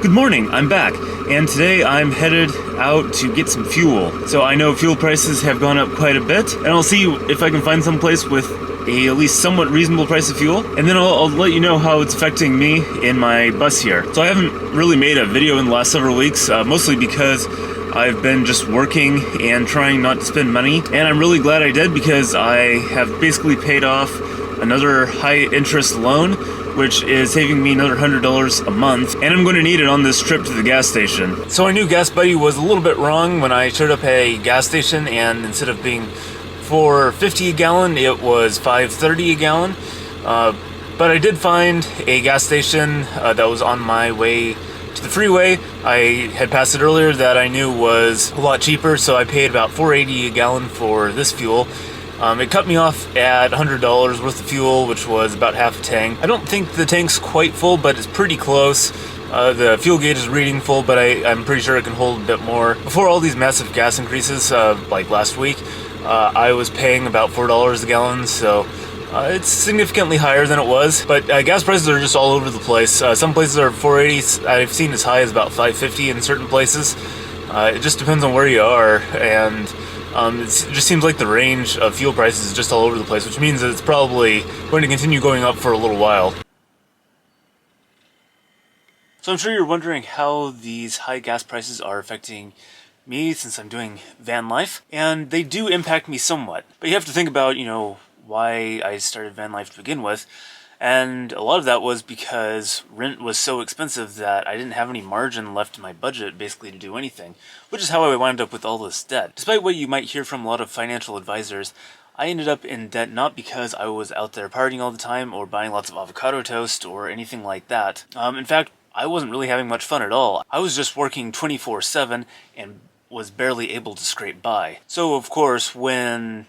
Good morning, I'm back, and today I'm headed out to get some fuel. So I know fuel prices have gone up quite a bit, and I'll see if I can find some place with at least somewhat reasonable price of fuel, and then I'll let you know how it's affecting me in my bus here. So I haven't really made a video in the last several weeks, mostly because I've been just working and trying not to spend money, and I'm really glad I did because I have basically paid off another high interest loan, which is saving me another $100 a month, and I'm going to need it on this trip to the gas station. So I knew Gas Buddy was a little bit wrong when I showed up at a gas station, and instead of being $4.50 a gallon, it was $5.30 a gallon. But I did find a gas station that was on my way to the freeway. I had passed it earlier that I knew was a lot cheaper, so I paid about $4.80 a gallon for this fuel. It cut me off at $100 worth of fuel, which was about half a tank. I don't think the tank's quite full, but it's pretty close. The fuel gauge is reading full, but I'm pretty sure it can hold a bit more. Before all these massive gas increases, like last week, I was paying about $4 a gallon, so it's significantly higher than it was. But gas prices are just all over the place. Some places are $4.80. I've seen as high as about $5.50 in certain places. It just depends on where you are, and it just seems like the range of fuel prices is just all over the place, which means that it's probably going to continue going up for a little while. So I'm sure you're wondering how these high gas prices are affecting me since I'm doing van life, and they do impact me somewhat. But you have to think about, why I started van life to begin with. And a lot of that was because rent was so expensive that I didn't have any margin left in my budget basically to do anything, which is how I wound up with all this debt. Despite what you might hear from a lot of financial advisors, I ended up in debt not because I was out there partying all the time or buying lots of avocado toast or anything like that. In fact, I wasn't really having much fun at all. I was just working 24/7 and was barely able to scrape by. So of course, when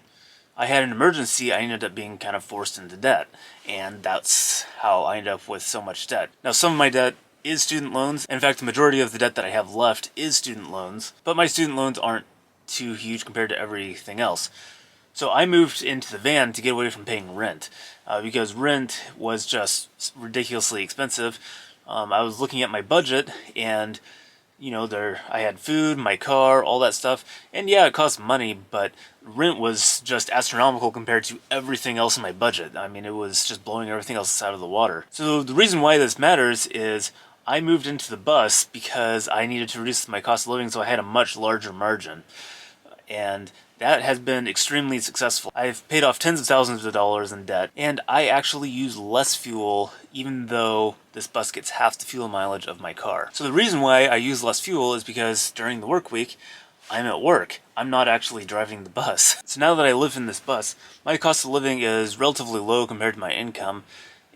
I had an emergency, I ended up being kind of forced into debt, and that's how I ended up with so much debt. Now, some of my debt is student loans. In fact, the majority of the debt that I have left is student loans, but my student loans aren't too huge compared to everything else. So I moved into the van to get away from paying rent, because rent was just ridiculously expensive. I was looking at my budget, and I had food, my car, all that stuff, and yeah, it cost money, but rent was just astronomical compared to everything else in my budget. I mean, it was just blowing everything else out of the water. So the reason why this matters is I moved into the bus because I needed to reduce my cost of living, so I had a much larger margin. And that has been extremely successful. I've paid off tens of thousands of dollars in debt, and I actually use less fuel even though this bus gets half the fuel mileage of my car. So the reason why I use less fuel is because during the work week, I'm at work. I'm not actually driving the bus. So now that I live in this bus, my cost of living is relatively low compared to my income,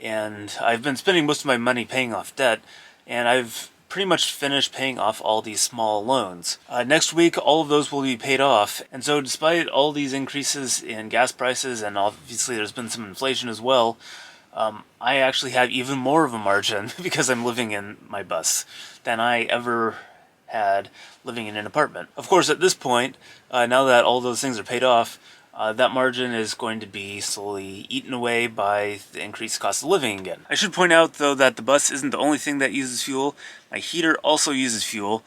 and I've been spending most of my money paying off debt, and I've pretty much finished paying off all these small loans. Next week, all of those will be paid off, and so despite all these increases in gas prices, and obviously there's been some inflation as well, I actually have even more of a margin because I'm living in my bus than I ever had living in an apartment. Of course, at this point, now that all those things are paid off, that margin is going to be slowly eaten away by the increased cost of living again. I should point out, though, that the bus isn't the only thing that uses fuel. My heater also uses fuel.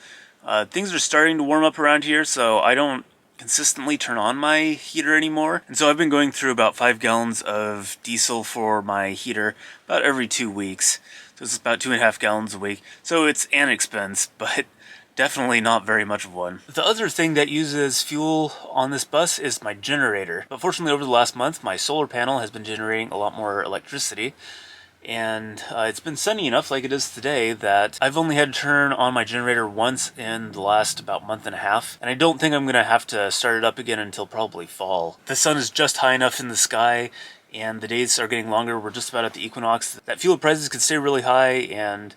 Things are starting to warm up around here, so I don't consistently turn on my heater anymore. And so I've been going through about 5 gallons of diesel for my heater about every 2 weeks. So it's about 2.5 gallons a week. So it's an expense, but definitely not very much of one. The other thing that uses fuel on this bus is my generator. But fortunately, over the last month, my solar panel has been generating a lot more electricity. And it's been sunny enough, like it is today, that I've only had to turn on my generator once in the last about month and a half. And I don't think I'm going to have to start it up again until probably fall. The sun is just high enough in the sky, and the days are getting longer. We're just about at the equinox. That fuel prices could stay really high, and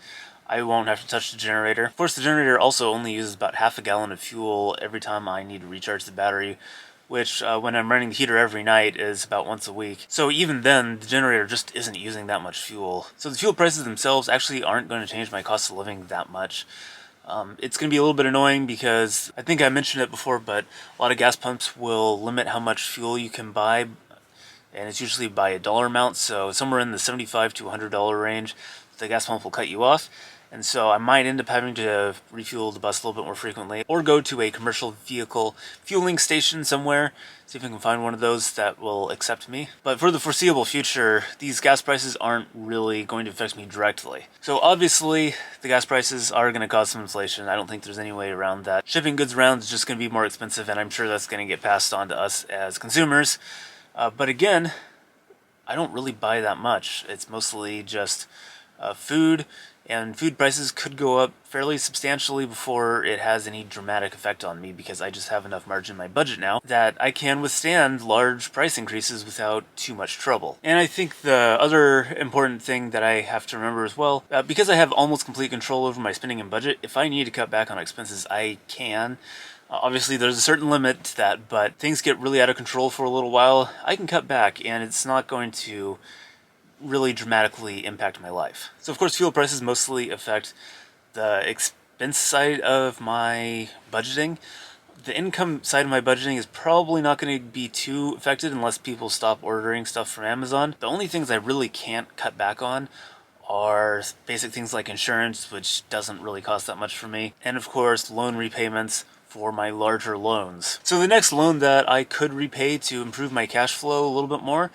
I won't have to touch the generator. Of course, the generator also only uses about half a gallon of fuel every time I need to recharge the battery, which when I'm running the heater every night is about once a week. So even then, the generator just isn't using that much fuel. So the fuel prices themselves actually aren't going to change my cost of living that much. It's going to be a little bit annoying because I think I mentioned it before, but a lot of gas pumps will limit how much fuel you can buy, and it's usually by a dollar amount, so somewhere in the $75 to $100 range, the gas pump will cut you off. And so I might end up having to refuel the bus a little bit more frequently, or go to a commercial vehicle fueling station somewhere, see if I can find one of those that will accept me. But for the foreseeable future, these gas prices aren't really going to affect me directly. So obviously, the gas prices are going to cause some inflation. I don't think there's any way around that. Shipping goods around is just going to be more expensive, and I'm sure that's going to get passed on to us as consumers. But again, I don't really buy that much. It's mostly just food, and food prices could go up fairly substantially before it has any dramatic effect on me, because I just have enough margin in my budget now that I can withstand large price increases without too much trouble. And I think the other important thing that I have to remember as well, because I have almost complete control over my spending and budget, if I need to cut back on expenses, I can. Obviously, there's a certain limit to that, but things get really out of control for a little while, I can cut back, and it's not going to really dramatically impact my life. So of course, fuel prices mostly affect the expense side of my budgeting. The income side of my budgeting is probably not going to be too affected unless people stop ordering stuff from Amazon. The only things I really can't cut back on are basic things like insurance, which doesn't really cost that much for me, and of course loan repayments for my larger loans. So the next loan that I could repay to improve my cash flow a little bit more,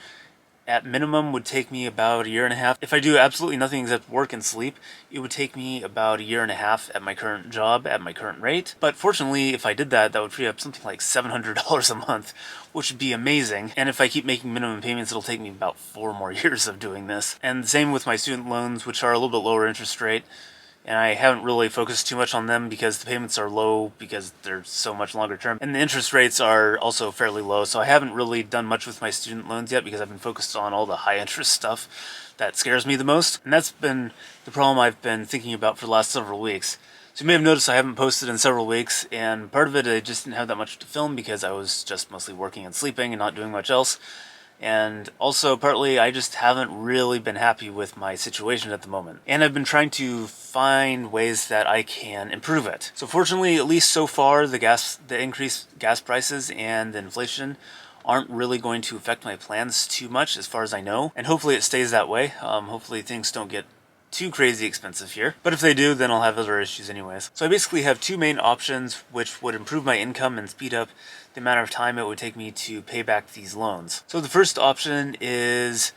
at minimum, would take me about a year and a half. If I do absolutely nothing except work and sleep, it would take me about a year and a half at my current job, at my current rate. But fortunately, if I did that, that would free up something like $700 a month, which would be amazing. And if I keep making minimum payments, it'll take me about 4 more years of doing this. And the same with my student loans, which are a little bit lower interest rate. And I haven't really focused too much on them because the payments are low because they're so much longer term. And the interest rates are also fairly low, so I haven't really done much with my student loans yet because I've been focused on all the high interest stuff that scares me the most. And that's been the problem I've been thinking about for the last several weeks. So you may have noticed I haven't posted in several weeks, and part of it I just didn't have that much to film because I was just mostly working and sleeping and not doing much else. And also partly I just haven't really been happy with my situation at the moment. And I've been trying to find ways that I can improve it. So fortunately, at least so far, the increased gas prices and the inflation aren't really going to affect my plans too much as far as I know. And hopefully it stays that way. Hopefully things don't get too crazy expensive here. But if they do, then I'll have other issues anyways. So I basically have two main options which would improve my income and speed up the amount of time it would take me to pay back these loans. So the first option is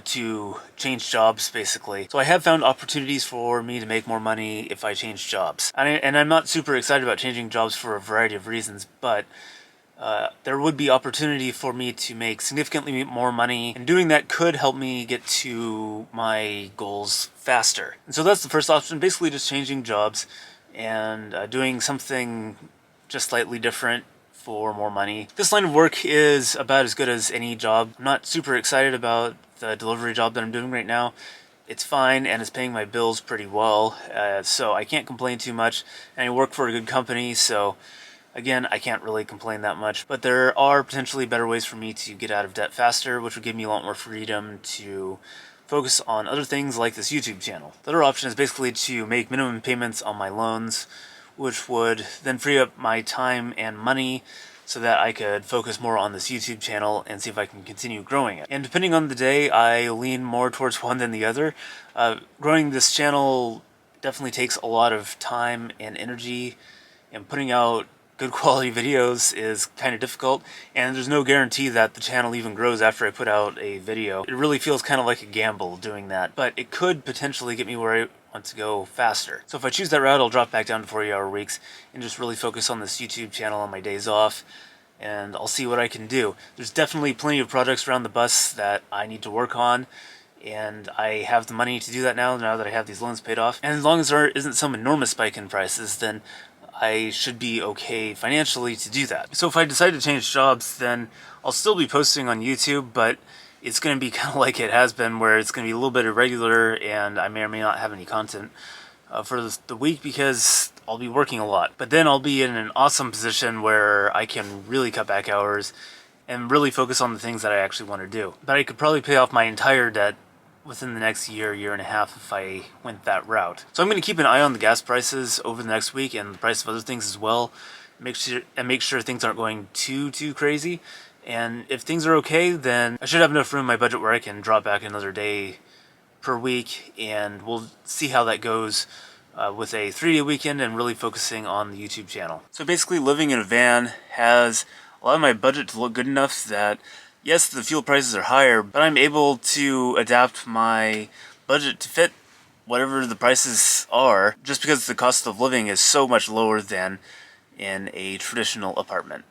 to change jobs, basically. So I have found opportunities for me to make more money if I change jobs. And I'm not super excited about changing jobs for a variety of reasons, but there would be opportunity for me to make significantly more money, and doing that could help me get to my goals faster. And so that's the first option, basically just changing jobs and doing something just slightly different for more money. This line of work is about as good as any job. I'm not super excited about the delivery job that I'm doing right now. It's fine, and it's paying my bills pretty well, so I can't complain too much, and I work for a good company, so again, I can't really complain that much. But there are potentially better ways for me to get out of debt faster, which would give me a lot more freedom to focus on other things like this YouTube channel. The other option is basically to make minimum payments on my loans, which would then free up my time and money so that I could focus more on this YouTube channel and see if I can continue growing it. And depending on the day, I lean more towards one than the other. Growing this channel definitely takes a lot of time and energy, and putting out good quality videos is kind of difficult, and there's no guarantee that the channel even grows after I put out a video. It really feels kind of like a gamble doing that, but it could potentially get me where I want to go faster. So if I choose that route, I'll drop back down to 40-hour weeks and just really focus on this YouTube channel on my days off, and I'll see what I can do. There's definitely plenty of projects around the bus that I need to work on, and I have the money to do that now that I have these loans paid off. And as long as there isn't some enormous spike in prices, then I should be okay financially to do that. So if I decide to change jobs, then I'll still be posting on YouTube, but it's going to be kind of like it has been, where it's going to be a little bit irregular, and I may or may not have any content for the week because I'll be working a lot. But then I'll be in an awesome position where I can really cut back hours and really focus on the things that I actually want to do. But I could probably pay off my entire debt within the next year and a half if I went that route. So I'm going to keep an eye on the gas prices over the next week, and the price of other things as well. Make sure things aren't going too crazy. And if things are okay, then I should have enough room in my budget where I can drop back another day per week, and we'll see how that goes with a 3-day weekend and really focusing on the YouTube channel. So basically living in a van has allowed my budget to look good enough that yes, the fuel prices are higher, but I'm able to adapt my budget to fit whatever the prices are, just because the cost of living is so much lower than in a traditional apartment.